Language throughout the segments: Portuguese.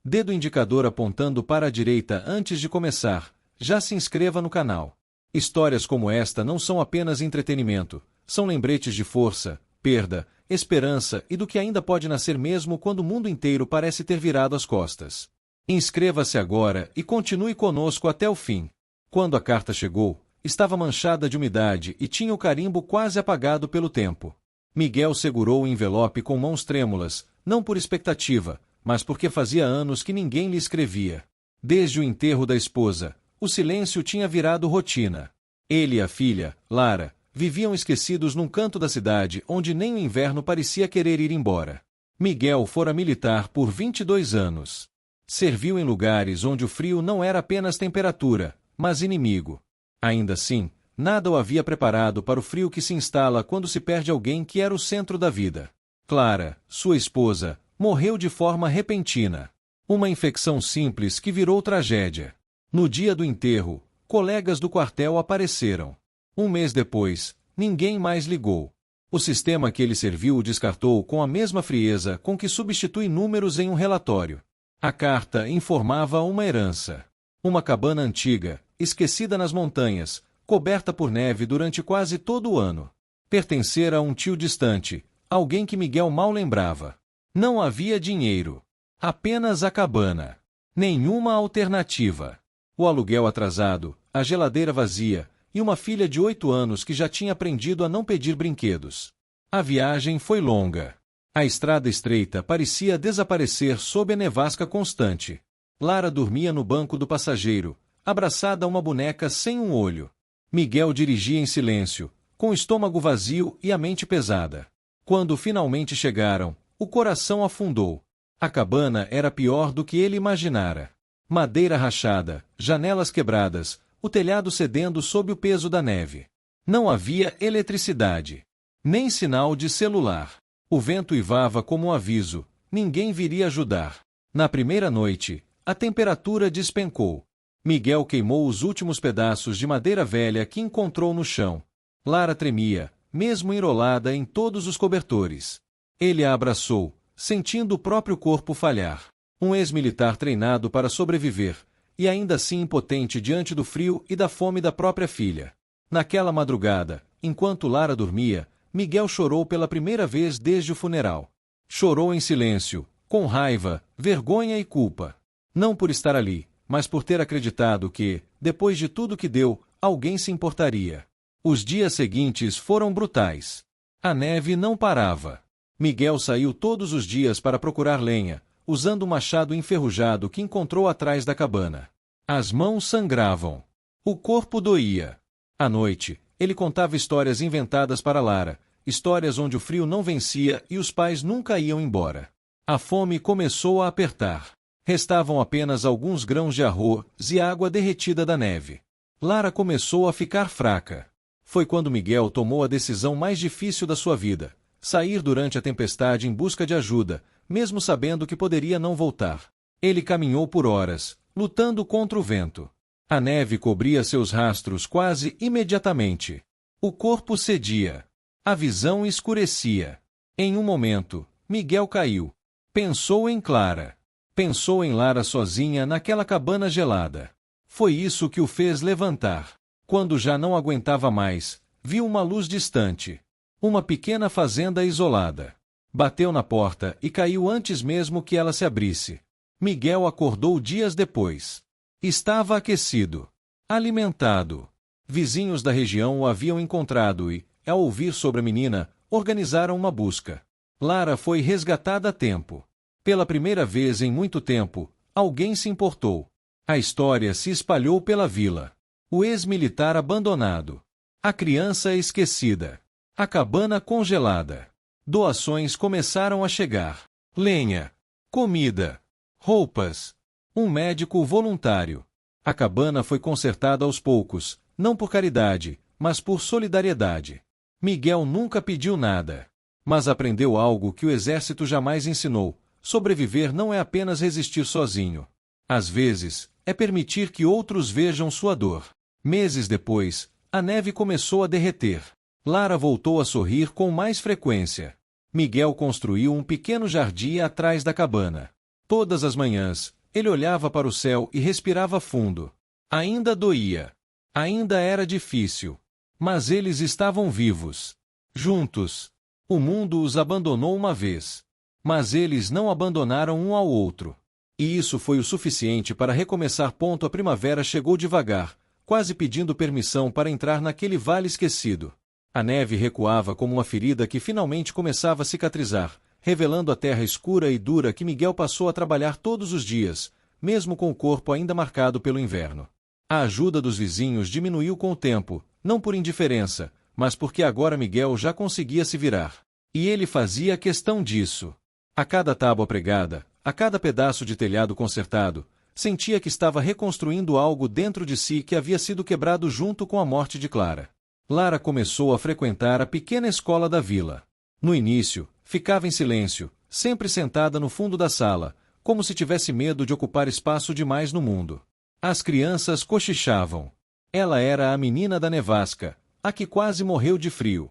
Dedo indicador apontando para a direita antes de começar. Já se inscreva no canal. Histórias como esta não são apenas entretenimento, são lembretes de força, perda, esperança e do que ainda pode nascer mesmo quando o mundo inteiro parece ter virado as costas. Inscreva-se agora e continue conosco até o fim. Quando a carta chegou, estava manchada de umidade e tinha o carimbo quase apagado pelo tempo. Miguel segurou o envelope com mãos trêmulas, não por expectativa, mas porque fazia anos que ninguém lhe escrevia. Desde o enterro da esposa, o silêncio tinha virado rotina. Ele e a filha, Lara, viviam esquecidos num canto da cidade onde nem o inverno parecia querer ir embora. Miguel fora militar por 22 anos. Serviu em lugares onde o frio não era apenas temperatura, mas inimigo. Ainda assim, nada o havia preparado para o frio que se instala quando se perde alguém que era o centro da vida. Clara, sua esposa, morreu de forma repentina. Uma infecção simples que virou tragédia. No dia do enterro, colegas do quartel apareceram. Um mês depois, ninguém mais ligou. O sistema que ele serviu o descartou com a mesma frieza com que substitui números em um relatório. A carta informava uma herança. Uma cabana antiga, esquecida nas montanhas, coberta por neve durante quase todo o ano. Pertencera a um tio distante, alguém que Miguel mal lembrava. Não havia dinheiro. Apenas a cabana. Nenhuma alternativa. O aluguel atrasado, a geladeira vazia, e uma filha de 8 anos que já tinha aprendido a não pedir brinquedos. A viagem foi longa. A estrada estreita parecia desaparecer sob a nevasca constante. Lara dormia no banco do passageiro, abraçada a uma boneca sem um olho. Miguel dirigia em silêncio, com o estômago vazio e a mente pesada. Quando finalmente chegaram, o coração afundou. A cabana era pior do que ele imaginara. Madeira rachada, janelas quebradas, o telhado cedendo sob o peso da neve. Não havia eletricidade. Nem sinal de celular. O vento uivava como um aviso, ninguém viria ajudar. Na primeira noite, a temperatura despencou. Miguel queimou os últimos pedaços de madeira velha que encontrou no chão. Lara tremia, mesmo enrolada em todos os cobertores. Ele a abraçou, sentindo o próprio corpo falhar. Um ex-militar treinado para sobreviver, e ainda assim impotente diante do frio e da fome da própria filha. Naquela madrugada, enquanto Lara dormia, Miguel chorou pela primeira vez desde o funeral. Chorou em silêncio, com raiva, vergonha e culpa. Não por estar ali, mas por ter acreditado que, depois de tudo que deu, alguém se importaria. Os dias seguintes foram brutais. A neve não parava. Miguel saiu todos os dias para procurar lenha, usando um machado enferrujado que encontrou atrás da cabana. As mãos sangravam. O corpo doía. À noite, ele contava histórias inventadas para Lara, histórias onde o frio não vencia e os pais nunca iam embora. A fome começou a apertar. Restavam apenas alguns grãos de arroz e água derretida da neve. Lara começou a ficar fraca. Foi quando Miguel tomou a decisão mais difícil da sua vida: sair durante a tempestade em busca de ajuda, mesmo sabendo que poderia não voltar. Ele caminhou por horas, lutando contra o vento. A neve cobria seus rastros quase imediatamente. O corpo cedia. A visão escurecia. Em um momento, Miguel caiu. Pensou em Clara. Pensou em Lara sozinha naquela cabana gelada. Foi isso que o fez levantar. Quando já não aguentava mais, viu uma luz distante. Uma pequena fazenda isolada. Bateu na porta e caiu antes mesmo que ela se abrisse. Miguel acordou dias depois. Estava aquecido. Alimentado. Vizinhos da região o haviam encontrado e, ao ouvir sobre a menina, organizaram uma busca. Lara foi resgatada a tempo. Pela primeira vez em muito tempo, alguém se importou. A história se espalhou pela vila. O ex-militar abandonado. A criança esquecida. A cabana congelada. Doações começaram a chegar. Lenha. Comida. Roupas. Um médico voluntário. A cabana foi consertada aos poucos, não por caridade, mas por solidariedade. Miguel nunca pediu nada. Mas aprendeu algo que o exército jamais ensinou: sobreviver não é apenas resistir sozinho. Às vezes, é permitir que outros vejam sua dor. Meses depois, a neve começou a derreter. Lara voltou a sorrir com mais frequência. Miguel construiu um pequeno jardim atrás da cabana. Todas as manhãs, ele olhava para o céu e respirava fundo. Ainda doía. Ainda era difícil. Mas eles estavam vivos. Juntos. O mundo os abandonou uma vez. Mas eles não abandonaram um ao outro. E isso foi o suficiente para recomeçar. A primavera chegou devagar, quase pedindo permissão para entrar naquele vale esquecido. A neve recuava como uma ferida que finalmente começava a cicatrizar, revelando a terra escura e dura que Miguel passou a trabalhar todos os dias, mesmo com o corpo ainda marcado pelo inverno. A ajuda dos vizinhos diminuiu com o tempo, não por indiferença, mas porque agora Miguel já conseguia se virar. E ele fazia questão disso. A cada tábua pregada, a cada pedaço de telhado consertado, sentia que estava reconstruindo algo dentro de si que havia sido quebrado junto com a morte de Clara. Lara começou a frequentar a pequena escola da vila. No início, ficava em silêncio, sempre sentada no fundo da sala, como se tivesse medo de ocupar espaço demais no mundo. As crianças cochichavam. Ela era a menina da nevasca, a que quase morreu de frio.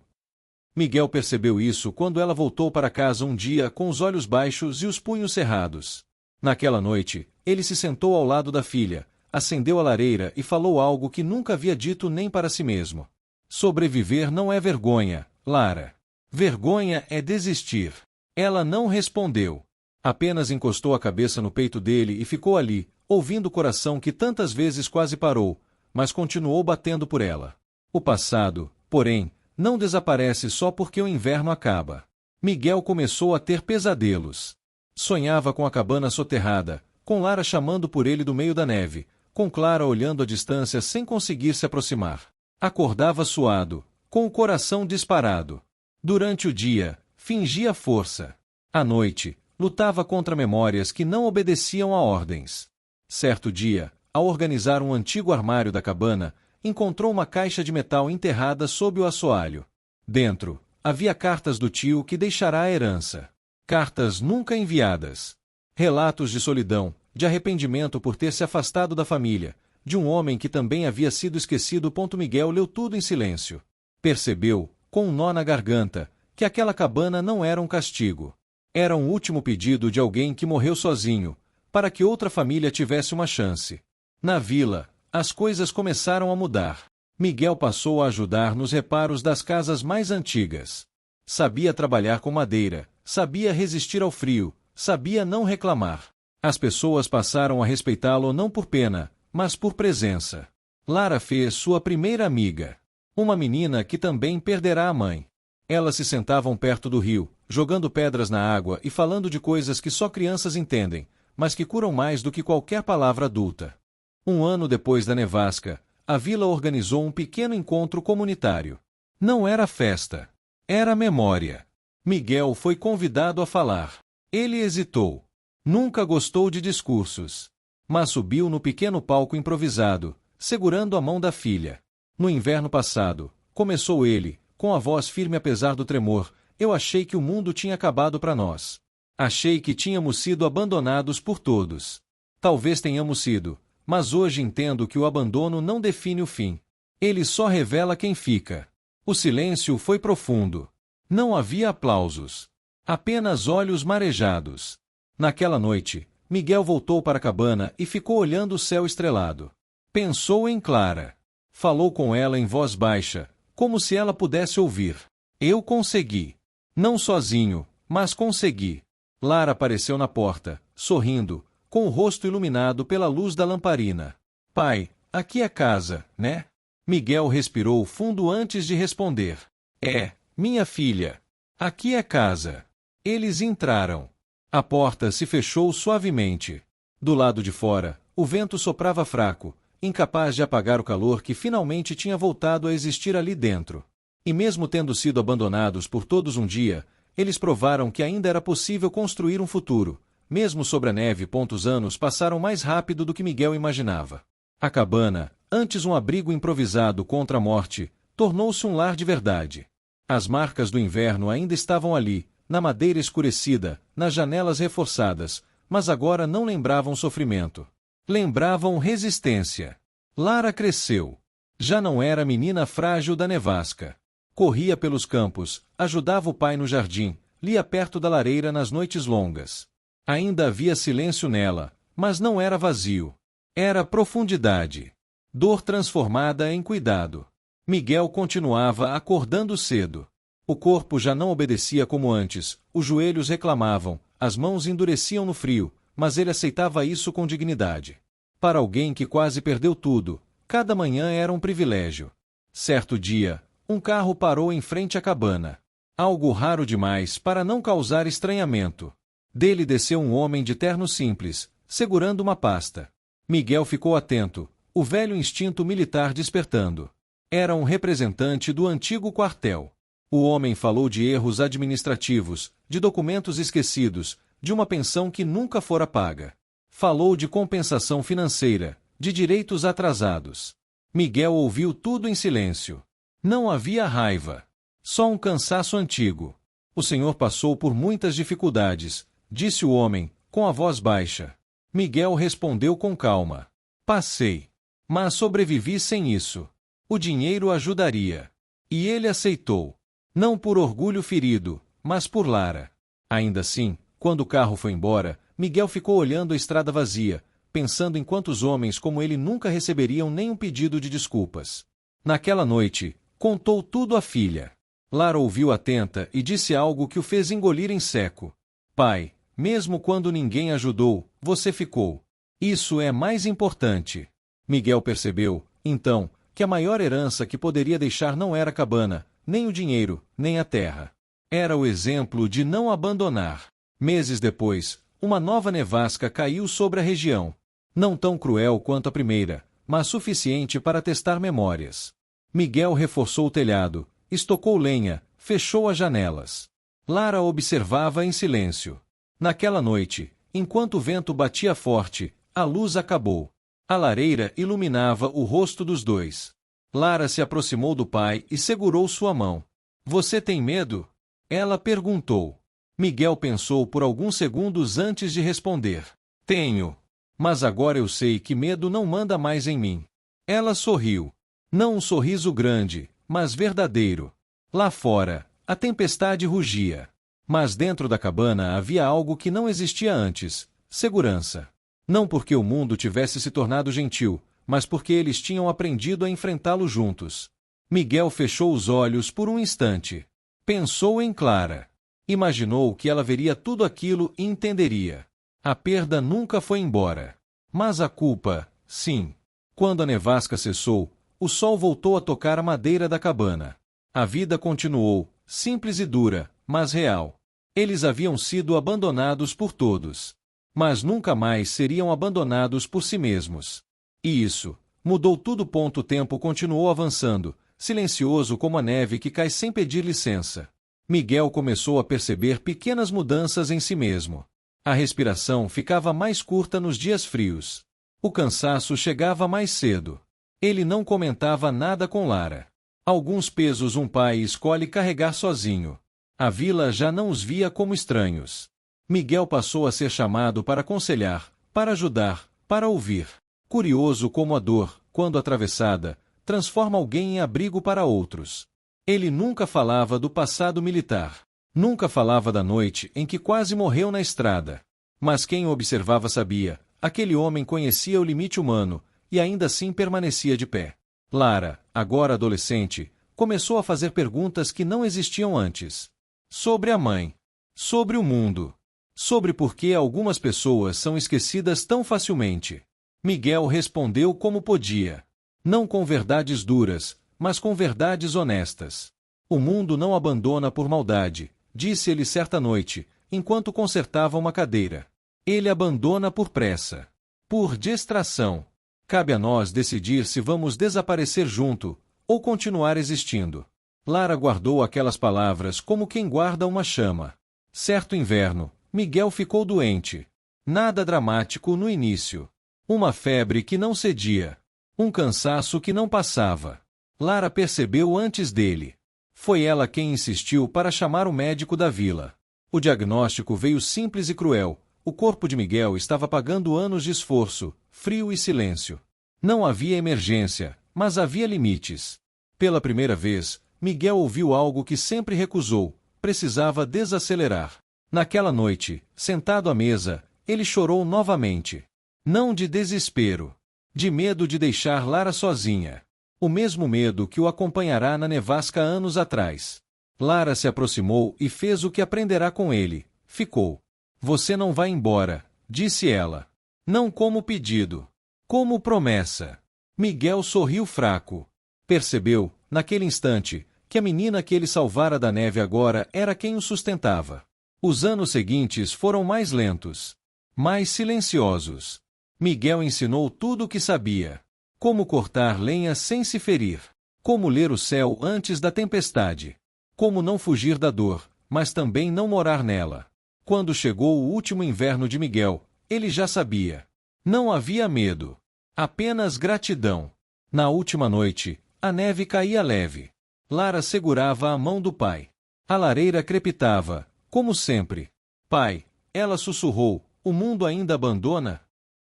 Miguel percebeu isso quando ela voltou para casa um dia com os olhos baixos e os punhos cerrados. Naquela noite, ele se sentou ao lado da filha, acendeu a lareira e falou algo que nunca havia dito nem para si mesmo. Sobreviver não é vergonha, Lara. Vergonha é desistir. Ela não respondeu. Apenas encostou a cabeça no peito dele e ficou ali, ouvindo o coração que tantas vezes quase parou, mas continuou batendo por ela. O passado, porém, não desaparece só porque o inverno acaba. Miguel começou a ter pesadelos. Sonhava com a cabana soterrada, com Lara chamando por ele do meio da neve, com Clara olhando à distância sem conseguir se aproximar. Acordava suado, com o coração disparado. Durante o dia, fingia força. À noite, lutava contra memórias que não obedeciam a ordens. Certo dia, ao organizar um antigo armário da cabana, encontrou uma caixa de metal enterrada sob o assoalho. Dentro, havia cartas do tio que deixará a herança. Cartas nunca enviadas. Relatos de solidão, de arrependimento por ter se afastado da família, de um homem que também havia sido esquecido. Miguel leu tudo em silêncio. Percebeu, com um nó na garganta, que aquela cabana não era um castigo. Era um último pedido de alguém que morreu sozinho, para que outra família tivesse uma chance. Na vila, as coisas começaram a mudar. Miguel passou a ajudar nos reparos das casas mais antigas. Sabia trabalhar com madeira, sabia resistir ao frio, sabia não reclamar. As pessoas passaram a respeitá-lo não por pena, mas por presença. Lara fez sua primeira amiga. Uma menina que também perderá a mãe. Elas se sentavam perto do rio, jogando pedras na água e falando de coisas que só crianças entendem, mas que curam mais do que qualquer palavra adulta. Um ano depois da nevasca, a vila organizou um pequeno encontro comunitário. Não era festa. Era memória. Miguel foi convidado a falar. Ele hesitou. Nunca gostou de discursos. Mas subiu no pequeno palco improvisado, segurando a mão da filha. No inverno passado, começou ele, com a voz firme apesar do tremor, eu achei que o mundo tinha acabado para nós. Achei que tínhamos sido abandonados por todos. Talvez tenhamos sido, mas hoje entendo que o abandono não define o fim. Ele só revela quem fica. O silêncio foi profundo. Não havia aplausos. Apenas olhos marejados. Naquela noite, Miguel voltou para a cabana e ficou olhando o céu estrelado. Pensou em Clara. Falou com ela em voz baixa, como se ela pudesse ouvir. Eu consegui. Não sozinho, mas consegui. Lara apareceu na porta, sorrindo, com o rosto iluminado pela luz da lamparina. Pai, aqui é casa, né? Miguel respirou fundo antes de responder. É, minha filha. Aqui é casa. Eles entraram. A porta se fechou suavemente. Do lado de fora, o vento soprava fraco, incapaz de apagar o calor que finalmente tinha voltado a existir ali dentro. E mesmo tendo sido abandonados por todos um dia, eles provaram que ainda era possível construir um futuro, mesmo sobre a neve. Os anos passaram mais rápido do que Miguel imaginava. A cabana, antes um abrigo improvisado contra a morte, tornou-se um lar de verdade. As marcas do inverno ainda estavam ali, na madeira escurecida, nas janelas reforçadas, mas agora não lembravam sofrimento. Lembravam resistência. Lara cresceu. Já não era a menina frágil da nevasca. Corria pelos campos, ajudava o pai no jardim, lia perto da lareira nas noites longas. Ainda havia silêncio nela, mas não era vazio. Era profundidade. Dor transformada em cuidado. Miguel continuava acordando cedo. O corpo já não obedecia como antes, os joelhos reclamavam, as mãos endureciam no frio, mas ele aceitava isso com dignidade. Para alguém que quase perdeu tudo, cada manhã era um privilégio. Certo dia, um carro parou em frente à cabana. Algo raro demais para não causar estranhamento. Dele desceu um homem de terno simples, segurando uma pasta. Miguel ficou atento, o velho instinto militar despertando. Era um representante do antigo quartel. O homem falou de erros administrativos, de documentos esquecidos, de uma pensão que nunca fora paga. Falou de compensação financeira, de direitos atrasados. Miguel ouviu tudo em silêncio. Não havia raiva. Só um cansaço antigo. O senhor passou por muitas dificuldades, disse o homem, com a voz baixa. Miguel respondeu com calma. Passei. Mas sobrevivi sem isso. O dinheiro ajudaria. E ele aceitou. Não por orgulho ferido, mas por Lara. Ainda assim, quando o carro foi embora, Miguel ficou olhando a estrada vazia, pensando em quantos homens como ele nunca receberiam nenhum pedido de desculpas. Naquela noite, contou tudo à filha. Lara ouviu atenta e disse algo que o fez engolir em seco. Pai, mesmo quando ninguém ajudou, você ficou. Isso é mais importante. Miguel percebeu, então, que a maior herança que poderia deixar não era a cabana, nem o dinheiro, nem a terra. Era o exemplo de não abandonar. Meses depois, uma nova nevasca caiu sobre a região. Não tão cruel quanto a primeira, mas suficiente para testar memórias. Miguel reforçou o telhado, estocou lenha, fechou as janelas. Lara observava em silêncio. Naquela noite, enquanto o vento batia forte, a luz acabou. A lareira iluminava o rosto dos dois. Lara se aproximou do pai e segurou sua mão. Você tem medo? Ela perguntou. Miguel pensou por alguns segundos antes de responder. Tenho. Mas agora eu sei que medo não manda mais em mim. Ela sorriu. Não um sorriso grande, mas verdadeiro. Lá fora, a tempestade rugia. Mas dentro da cabana havia algo que não existia antes: segurança. Não porque o mundo tivesse se tornado gentil, mas porque eles tinham aprendido a enfrentá-lo juntos. Miguel fechou os olhos por um instante. Pensou em Clara. Imaginou que ela veria tudo aquilo e entenderia. A perda nunca foi embora. Mas a culpa, sim. Quando a nevasca cessou, o sol voltou a tocar a madeira da cabana. A vida continuou, simples e dura, mas real. Eles haviam sido abandonados por todos. Mas nunca mais seriam abandonados por si mesmos. E isso mudou tudo. O tempo continuou avançando, silencioso como a neve que cai sem pedir licença. Miguel começou a perceber pequenas mudanças em si mesmo. A respiração ficava mais curta nos dias frios. O cansaço chegava mais cedo. Ele não comentava nada com Lara. Alguns pesos um pai escolhe carregar sozinho. A vila já não os via como estranhos. Miguel passou a ser chamado para aconselhar, para ajudar, para ouvir. Curioso como a dor, quando atravessada, transforma alguém em abrigo para outros. Ele nunca falava do passado militar. Nunca falava da noite em que quase morreu na estrada. Mas quem o observava sabia, aquele homem conhecia o limite humano, e ainda assim permanecia de pé. Lara, agora adolescente, começou a fazer perguntas que não existiam antes. Sobre a mãe. Sobre o mundo. Sobre por que algumas pessoas são esquecidas tão facilmente. Miguel respondeu como podia. Não com verdades duras, mas com verdades honestas. O mundo não abandona por maldade, disse ele certa noite, enquanto consertava uma cadeira. Ele abandona por pressa. Por distração. Cabe a nós decidir se vamos desaparecer junto, ou continuar existindo. Lara guardou aquelas palavras como quem guarda uma chama. Certo inverno, Miguel ficou doente. Nada dramático no início. Uma febre que não cedia. Um cansaço que não passava. Lara percebeu antes dele. Foi ela quem insistiu para chamar o médico da vila. O diagnóstico veio simples e cruel. O corpo de Miguel estava pagando anos de esforço, frio e silêncio. Não havia emergência, mas havia limites. Pela primeira vez, Miguel ouviu algo que sempre recusou: precisava desacelerar. Naquela noite, sentado à mesa, ele chorou novamente. Não de desespero. De medo de deixar Lara sozinha. O mesmo medo que o acompanhará na nevasca anos atrás. Lara se aproximou e fez o que aprenderá com ele. Ficou. Você não vai embora, disse ela. Não como pedido. Como promessa. Miguel sorriu fraco. Percebeu, naquele instante, que a menina que ele salvara da neve agora era quem o sustentava. Os anos seguintes foram mais lentos. Mais silenciosos. Miguel ensinou tudo o que sabia. Como cortar lenha sem se ferir. Como ler o céu antes da tempestade. Como não fugir da dor, mas também não morar nela. Quando chegou o último inverno de Miguel, ele já sabia. Não havia medo. Apenas gratidão. Na última noite, a neve caía leve. Lara segurava a mão do pai. A lareira crepitava, como sempre. Pai, ela sussurrou, o mundo ainda abandona?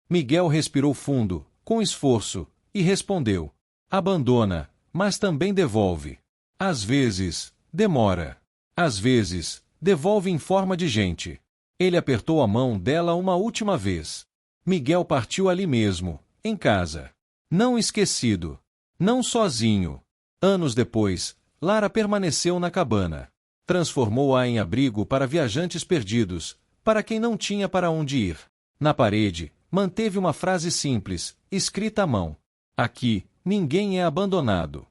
Miguel respirou fundo, com esforço, e respondeu. Abandona, mas também devolve. Às vezes, demora. Às vezes, devolve em forma de gente. Ele apertou a mão dela uma última vez. Miguel partiu ali mesmo, em casa. Não esquecido. Não sozinho. Anos depois, Lara permaneceu na cabana. Transformou-a em abrigo para viajantes perdidos, para quem não tinha para onde ir. Na parede, manteve uma frase simples, escrita à mão. Aqui, ninguém é abandonado.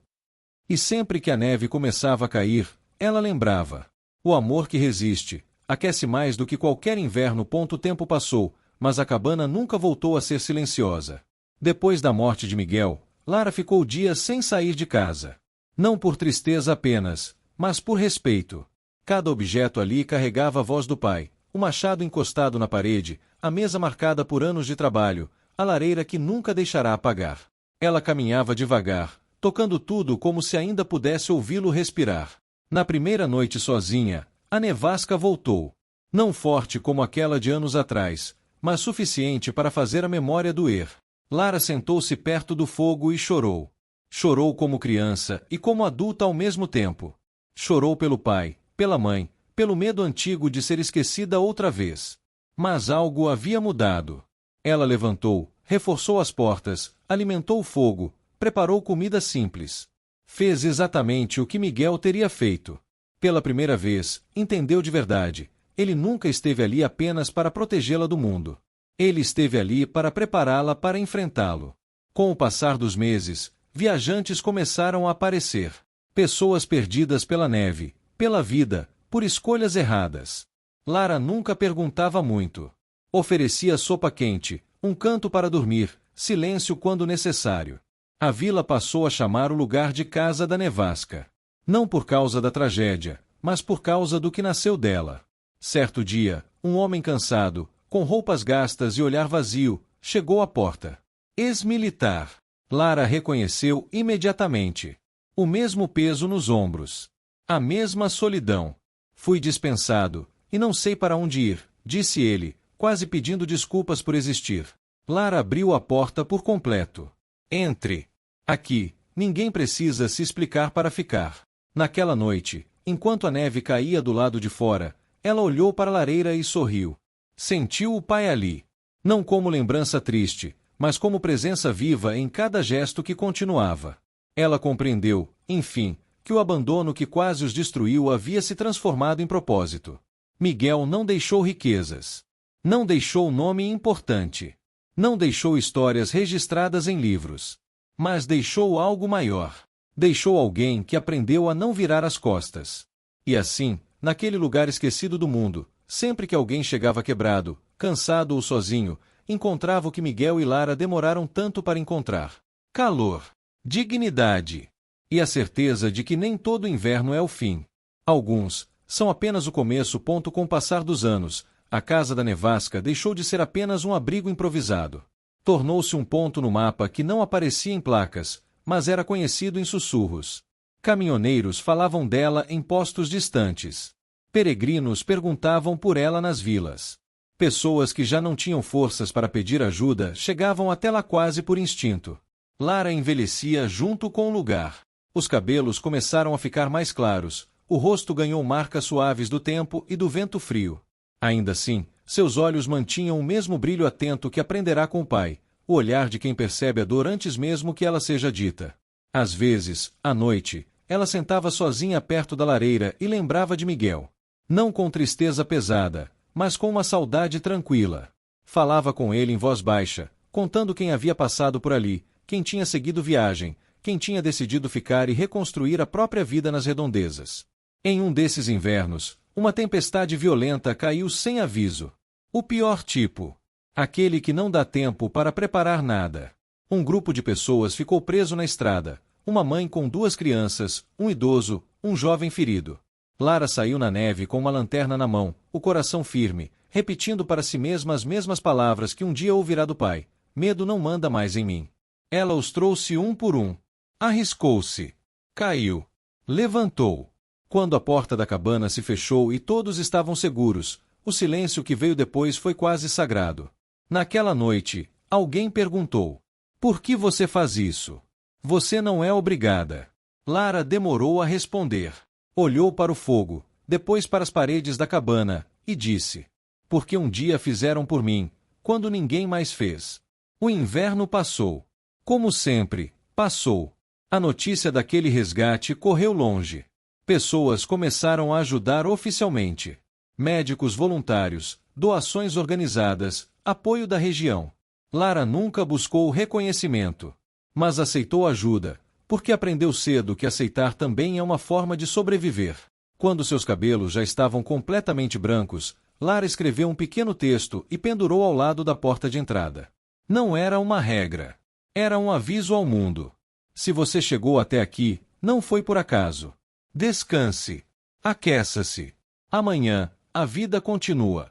E sempre que a neve começava a cair, ela lembrava. O amor que resiste, aquece mais do que qualquer inverno. O tempo passou, mas a cabana nunca voltou a ser silenciosa. Depois da morte de Miguel, Lara ficou dias sem sair de casa. Não por tristeza apenas, mas por respeito. Cada objeto ali carregava a voz do pai, o machado encostado na parede, a mesa marcada por anos de trabalho, a lareira que nunca deixará apagar. Ela caminhava devagar, tocando tudo como se ainda pudesse ouvi-lo respirar. Na primeira noite sozinha, a nevasca voltou. Não forte como aquela de anos atrás, mas suficiente para fazer a memória doer. Lara sentou-se perto do fogo e chorou. Chorou como criança e como adulta ao mesmo tempo. Chorou pelo pai, pela mãe, pelo medo antigo de ser esquecida outra vez. Mas algo havia mudado. Ela levantou, reforçou as portas, alimentou o fogo, preparou comida simples. Fez exatamente o que Miguel teria feito. Pela primeira vez, entendeu de verdade. Ele nunca esteve ali apenas para protegê-la do mundo. Ele esteve ali para prepará-la para enfrentá-lo. Com o passar dos meses, viajantes começaram a aparecer. Pessoas perdidas pela neve, pela vida, por escolhas erradas. Lara nunca perguntava muito. Oferecia sopa quente, um canto para dormir, silêncio quando necessário. A vila passou a chamar o lugar de Casa da Nevasca. Não por causa da tragédia, mas por causa do que nasceu dela. Certo dia, um homem cansado, com roupas gastas e olhar vazio, chegou à porta. Ex-militar. Lara reconheceu imediatamente. O mesmo peso nos ombros. A mesma solidão. Fui dispensado, e não sei para onde ir, disse ele, quase pedindo desculpas por existir. Lara abriu a porta por completo. Entre. Aqui, ninguém precisa se explicar para ficar. Naquela noite, enquanto a neve caía do lado de fora, ela olhou para a lareira e sorriu. Sentiu o pai ali. Não como lembrança triste, mas como presença viva em cada gesto que continuava. Ela compreendeu, enfim, que o abandono que quase os destruiu havia se transformado em propósito. Miguel não deixou riquezas. Não deixou nome importante. Não deixou histórias registradas em livros. Mas deixou algo maior. Deixou alguém que aprendeu a não virar as costas. E assim, naquele lugar esquecido do mundo, sempre que alguém chegava quebrado, cansado ou sozinho, encontrava o que Miguel e Lara demoraram tanto para encontrar. Calor. Dignidade. E a certeza de que nem todo inverno é o fim. Alguns são apenas o começo. Com o passar dos anos, a Casa da Nevasca deixou de ser apenas um abrigo improvisado. Tornou-se um ponto no mapa que não aparecia em placas, mas era conhecido em sussurros. Caminhoneiros falavam dela em postos distantes. Peregrinos perguntavam por ela nas vilas. Pessoas que já não tinham forças para pedir ajuda chegavam até lá quase por instinto. Lara envelhecia junto com o lugar. Os cabelos começaram a ficar mais claros, o rosto ganhou marcas suaves do tempo e do vento frio. Ainda assim, seus olhos mantinham o mesmo brilho atento que aprenderá com o pai, o olhar de quem percebe a dor antes mesmo que ela seja dita. Às vezes, à noite, ela sentava sozinha perto da lareira e lembrava de Miguel. Não com tristeza pesada, mas com uma saudade tranquila. Falava com ele em voz baixa, contando quem havia passado por ali, quem tinha seguido viagem, quem tinha decidido ficar e reconstruir a própria vida nas redondezas. Em um desses invernos, uma tempestade violenta caiu sem aviso. O pior tipo. Aquele que não dá tempo para preparar nada. Um grupo de pessoas ficou preso na estrada, uma mãe com 2 crianças, um idoso, um jovem ferido. Lara saiu na neve com uma lanterna na mão, o coração firme, repetindo para si mesma as mesmas palavras que um dia ouvirá do pai: medo não manda mais em mim. Ela os trouxe um por um. Arriscou-se. Caiu. Levantou. Quando a porta da cabana se fechou e todos estavam seguros, o silêncio que veio depois foi quase sagrado. Naquela noite, alguém perguntou: por que você faz isso? Você não é obrigada. Lara demorou a responder. Olhou para o fogo, depois para as paredes da cabana, e disse: porque um dia fizeram por mim, quando ninguém mais fez. O inverno passou. Como sempre, passou. A notícia daquele resgate correu longe. Pessoas começaram a ajudar oficialmente. Médicos voluntários, doações organizadas, apoio da região. Lara nunca buscou reconhecimento, mas aceitou ajuda, porque aprendeu cedo que aceitar também é uma forma de sobreviver. Quando seus cabelos já estavam completamente brancos, Lara escreveu um pequeno texto e pendurou ao lado da porta de entrada. Não era uma regra. Era um aviso ao mundo. Se você chegou até aqui, não foi por acaso. Descanse. Aqueça-se. Amanhã, a vida continua.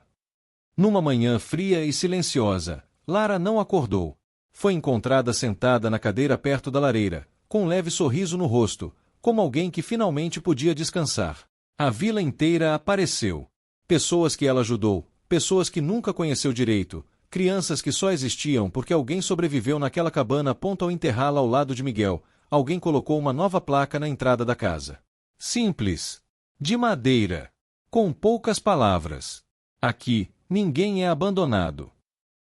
Numa manhã fria e silenciosa, Lara não acordou. Foi encontrada sentada na cadeira perto da lareira, com um leve sorriso no rosto, como alguém que finalmente podia descansar. A vila inteira apareceu. Pessoas que ela ajudou, pessoas que nunca conheceu direito, crianças que só existiam porque alguém sobreviveu naquela cabana ao enterrá-la ao lado de Miguel. Alguém colocou uma nova placa na entrada da casa. Simples. De madeira. Com poucas palavras. Aqui, ninguém é abandonado.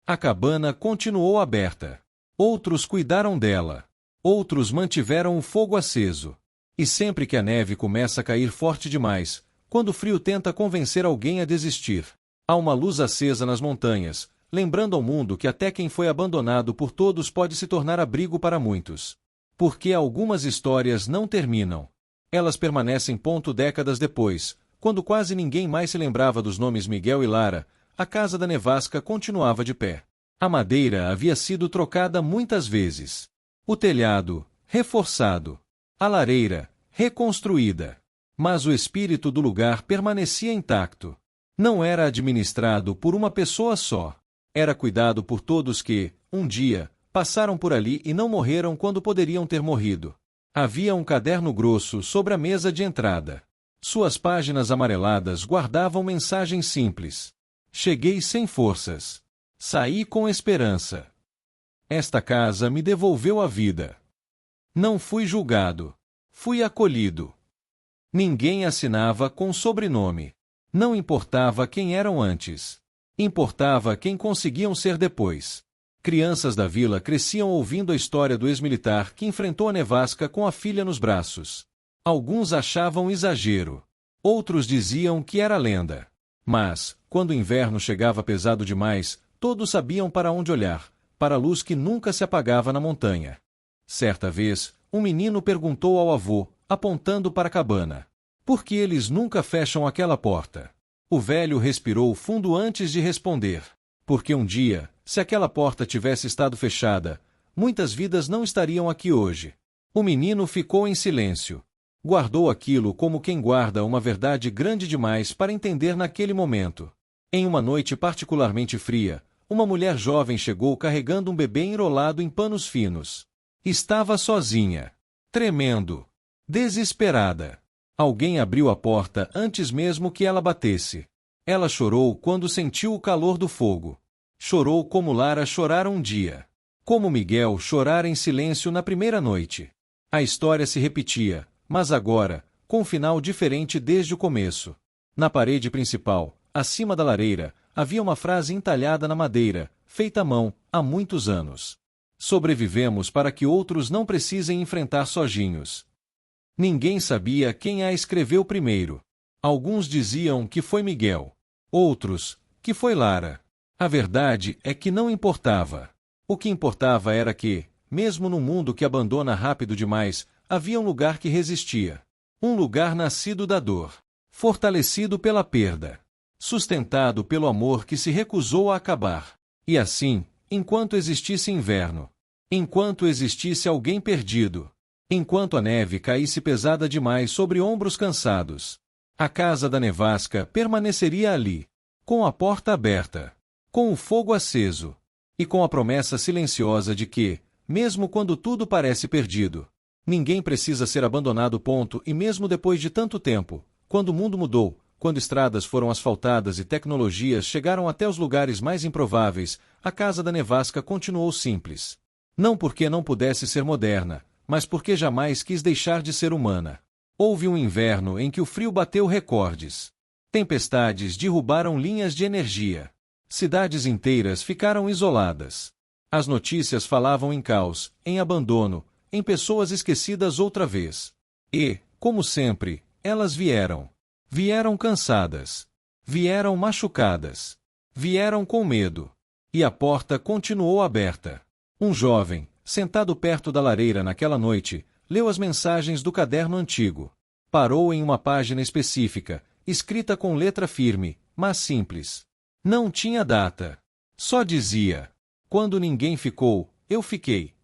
A cabana continuou aberta. Outros cuidaram dela. Outros mantiveram o fogo aceso. E sempre que a neve começa a cair forte demais, quando o frio tenta convencer alguém a desistir, há uma luz acesa nas montanhas, lembrando ao mundo que até quem foi abandonado por todos pode se tornar abrigo para muitos. Porque algumas histórias não terminam. Elas permanecem décadas depois, quando quase ninguém mais se lembrava dos nomes Miguel e Lara. A casa da nevasca continuava de pé. A madeira havia sido trocada muitas vezes. O telhado, reforçado. A lareira, reconstruída. Mas o espírito do lugar permanecia intacto. Não era administrado por uma pessoa só. Era cuidado por todos que, um dia, passaram por ali e não morreram quando poderiam ter morrido. Havia um caderno grosso sobre a mesa de entrada. Suas páginas amareladas guardavam mensagens simples. Cheguei sem forças. Saí com esperança. Esta casa me devolveu a vida. Não fui julgado. Fui acolhido. Ninguém assinava com sobrenome. Não importava quem eram antes. Importava quem conseguiam ser depois. Crianças da vila cresciam ouvindo a história do ex-militar que enfrentou a nevasca com a filha nos braços. Alguns achavam exagero. Outros diziam que era lenda. Mas, quando o inverno chegava pesado demais, todos sabiam para onde olhar, para a luz que nunca se apagava na montanha. Certa vez, um menino perguntou ao avô, apontando para a cabana: por que eles nunca fecham aquela porta? O velho respirou fundo antes de responder: porque um dia, se aquela porta tivesse estado fechada, muitas vidas não estariam aqui hoje. O menino ficou em silêncio. Guardou aquilo como quem guarda uma verdade grande demais para entender naquele momento. Em uma noite particularmente fria, uma mulher jovem chegou carregando um bebê enrolado em panos finos. Estava sozinha. Tremendo. Desesperada. Alguém abriu a porta antes mesmo que ela batesse. Ela chorou quando sentiu o calor do fogo. Chorou como Lara chorara um dia. Como Miguel chorara em silêncio na primeira noite. A história se repetia, mas agora, com um final diferente desde o começo. Na parede principal, acima da lareira, havia uma frase entalhada na madeira, feita à mão, há muitos anos. Sobrevivemos para que outros não precisem enfrentar sozinhos. Ninguém sabia quem a escreveu primeiro. Alguns diziam que foi Miguel. Outros, que foi Lara. A verdade é que não importava. O que importava era que, mesmo num mundo que abandona rápido demais, havia um lugar que resistia. Um lugar nascido da dor. Fortalecido pela perda. Sustentado pelo amor que se recusou a acabar. E assim, enquanto existisse inverno. Enquanto existisse alguém perdido. Enquanto a neve caísse pesada demais sobre ombros cansados. A casa da nevasca permaneceria ali. Com a porta aberta. Com o fogo aceso. E com a promessa silenciosa de que, mesmo quando tudo parece perdido, ninguém precisa ser abandonado. E mesmo depois de tanto tempo, quando o mundo mudou, quando estradas foram asfaltadas e tecnologias chegaram até os lugares mais improváveis, a casa da nevasca continuou simples. Não porque não pudesse ser moderna, mas porque jamais quis deixar de ser humana. Houve um inverno em que o frio bateu recordes. Tempestades derrubaram linhas de energia. Cidades inteiras ficaram isoladas. As notícias falavam em caos, em abandono, em pessoas esquecidas outra vez. E, como sempre, elas vieram. Vieram cansadas. Vieram machucadas. Vieram com medo. E a porta continuou aberta. Um jovem, sentado perto da lareira naquela noite, leu as mensagens do caderno antigo. Parou em uma página específica, escrita com letra firme, mas simples. Não tinha data. Só dizia: quando ninguém ficou, eu fiquei.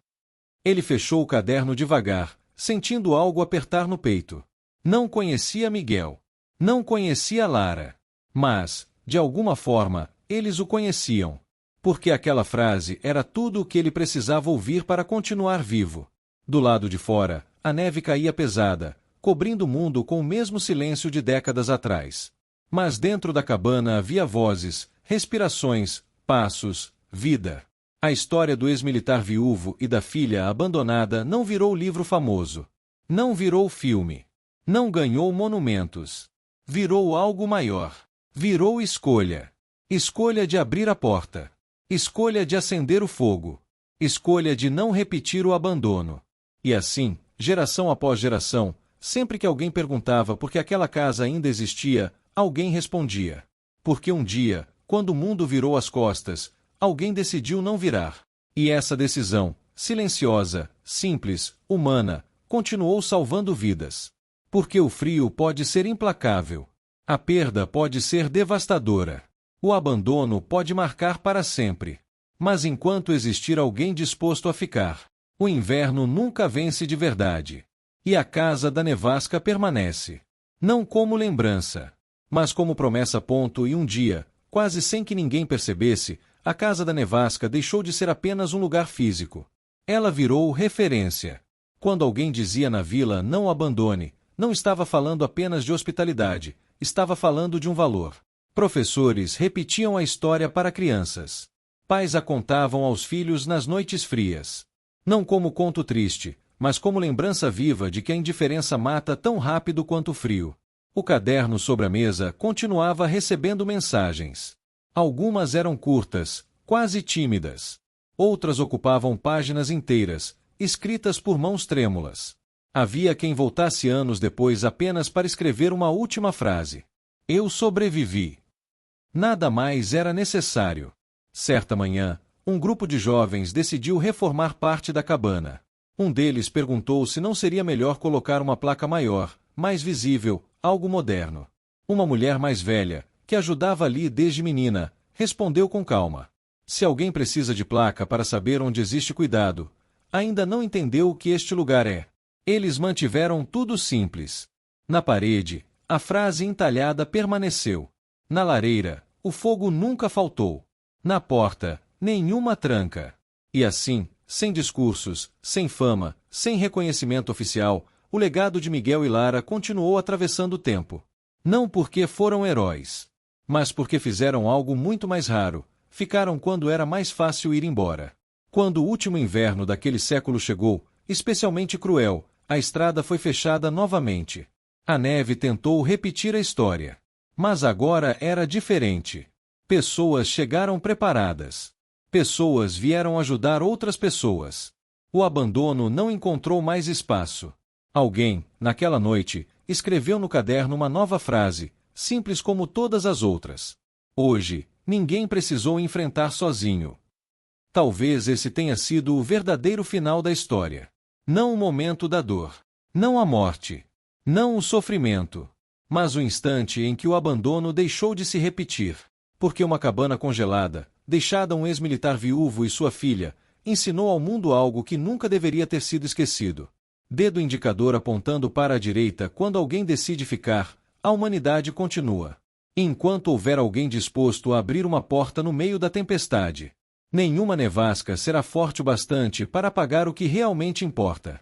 Ele fechou o caderno devagar, sentindo algo apertar no peito. Não conhecia Miguel. Não conhecia Lara. Mas, de alguma forma, eles o conheciam. Porque aquela frase era tudo o que ele precisava ouvir para continuar vivo. Do lado de fora, a neve caía pesada, cobrindo o mundo com o mesmo silêncio de décadas atrás. Mas dentro da cabana havia vozes, respirações, passos, vida. A história do ex-militar viúvo e da filha abandonada não virou livro famoso. Não virou filme. Não ganhou monumentos. Virou algo maior. Virou escolha. Escolha de abrir a porta. Escolha de acender o fogo. Escolha de não repetir o abandono. E assim, geração após geração, sempre que alguém perguntava por que aquela casa ainda existia, alguém respondia: porque um dia, quando o mundo virou as costas, alguém decidiu não virar. E essa decisão, silenciosa, simples, humana, continuou salvando vidas. Porque o frio pode ser implacável. A perda pode ser devastadora. O abandono pode marcar para sempre. Mas enquanto existir alguém disposto a ficar, o inverno nunca vence de verdade. E a casa da nevasca permanece. Não como lembrança, mas como promessa. E um dia, quase sem que ninguém percebesse, a casa da nevasca deixou de ser apenas um lugar físico. Ela virou referência. Quando alguém dizia na vila "não abandone", não estava falando apenas de hospitalidade, estava falando de um valor. Professores repetiam a história para crianças. Pais a contavam aos filhos nas noites frias. Não como conto triste, mas como lembrança viva de que a indiferença mata tão rápido quanto o frio. O caderno sobre a mesa continuava recebendo mensagens. Algumas eram curtas, quase tímidas. Outras ocupavam páginas inteiras, escritas por mãos trêmulas. Havia quem voltasse anos depois apenas para escrever uma última frase. Eu sobrevivi. Nada mais era necessário. Certa manhã, um grupo de jovens decidiu reformar parte da cabana. Um deles perguntou se não seria melhor colocar uma placa maior, mais visível, algo moderno. Uma mulher mais velha, que ajudava ali desde menina, respondeu com calma: se alguém precisa de placa para saber onde existe cuidado, ainda não entendeu o que este lugar é. Eles mantiveram tudo simples. Na parede, a frase entalhada permaneceu. Na lareira, o fogo nunca faltou. Na porta, nenhuma tranca. E assim, sem discursos, sem fama, sem reconhecimento oficial, o legado de Miguel e Lara continuou atravessando o tempo. Não porque foram heróis, mas porque fizeram algo muito mais raro: ficaram quando era mais fácil ir embora. Quando o último inverno daquele século chegou, especialmente cruel, a estrada foi fechada novamente. A neve tentou repetir a história. Mas agora era diferente. Pessoas chegaram preparadas. Pessoas vieram ajudar outras pessoas. O abandono não encontrou mais espaço. Alguém, naquela noite, escreveu no caderno uma nova frase, simples como todas as outras. Hoje, ninguém precisou enfrentar sozinho. Talvez esse tenha sido o verdadeiro final da história. Não o momento da dor. Não a morte. Não o sofrimento. Mas o instante em que o abandono deixou de se repetir. Porque uma cabana congelada, deixada a um ex-militar viúvo e sua filha, ensinou ao mundo algo que nunca deveria ter sido esquecido. Dedo indicador apontando para a direita quando alguém decide ficar, a humanidade continua. Enquanto houver alguém disposto a abrir uma porta no meio da tempestade. Nenhuma nevasca será forte o bastante para apagar o que realmente importa.